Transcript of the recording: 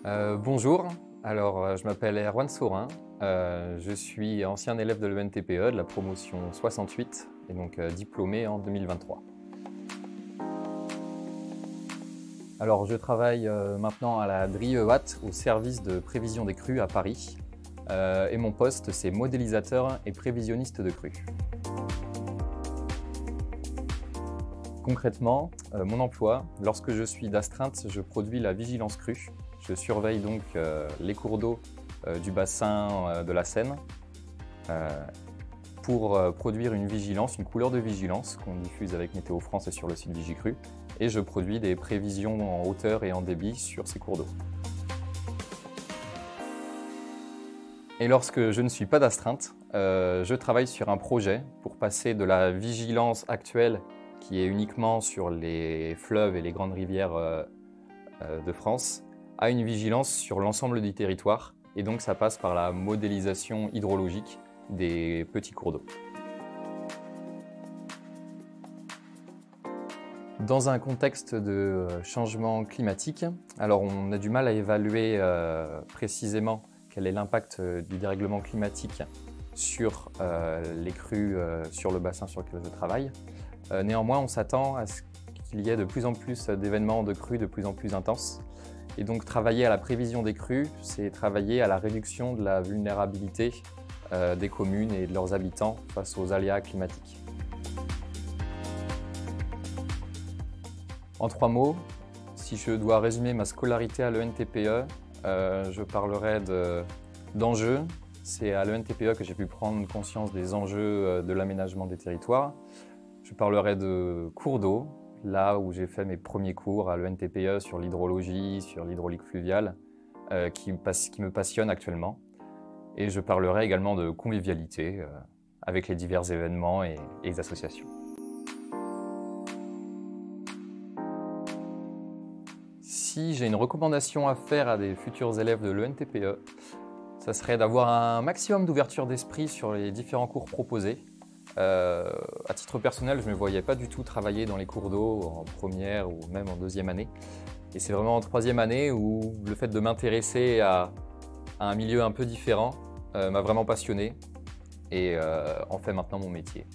Bonjour, je m'appelle Erwan Saurin, je suis ancien élève de l'ENTPE de la promotion 68 et donc diplômé en 2023. Alors je travaille maintenant à la DRIEWAT au service de prévision des crues à Paris et mon poste c'est modélisateur et prévisionniste de crues. Concrètement, mon emploi, lorsque je suis d'astreinte, je produis la vigilance crue. Je surveille donc les cours d'eau du bassin de la Seine pour produire une vigilance, une couleur de vigilance qu'on diffuse avec Météo France et sur le site Vigicru. Et je produis des prévisions en hauteur et en débit sur ces cours d'eau. Et lorsque je ne suis pas d'astreinte, je travaille sur un projet pour passer de la vigilance actuelle qui est uniquement sur les fleuves et les grandes rivières de France, à une vigilance sur l'ensemble du territoire. Et donc ça passe par la modélisation hydrologique des petits cours d'eau. Dans un contexte de changement climatique, alors on a du mal à évaluer précisément quel est l'impact du dérèglement climatique sur les crues sur le bassin sur lequel je travaille. Néanmoins, on s'attend à ce qu'il y ait de plus en plus d'événements de crues de plus en plus intenses. Et donc travailler à la prévision des crues, c'est travailler à la réduction de la vulnérabilité des communes et de leurs habitants face aux aléas climatiques. En 3 mots, si je dois résumer ma scolarité à l'ENTPE, je parlerai d'enjeux. C'est à l'ENTPE que j'ai pu prendre conscience des enjeux de l'aménagement des territoires. Je parlerai de cours d'eau, là où j'ai fait mes premiers cours à l'ENTPE sur l'hydrologie, sur l'hydraulique fluviale, qui me passionne actuellement. Et je parlerai également de convivialité avec les divers événements et les associations. Si j'ai une recommandation à faire à des futurs élèves de l'ENTPE, ça serait d'avoir un maximum d'ouverture d'esprit sur les différents cours proposés. À titre personnel, je ne me voyais pas du tout travailler dans les cours d'eau en première ou même en deuxième année. Et c'est vraiment en troisième année où le fait de m'intéresser à un milieu un peu différent m'a vraiment passionné et en fait maintenant mon métier.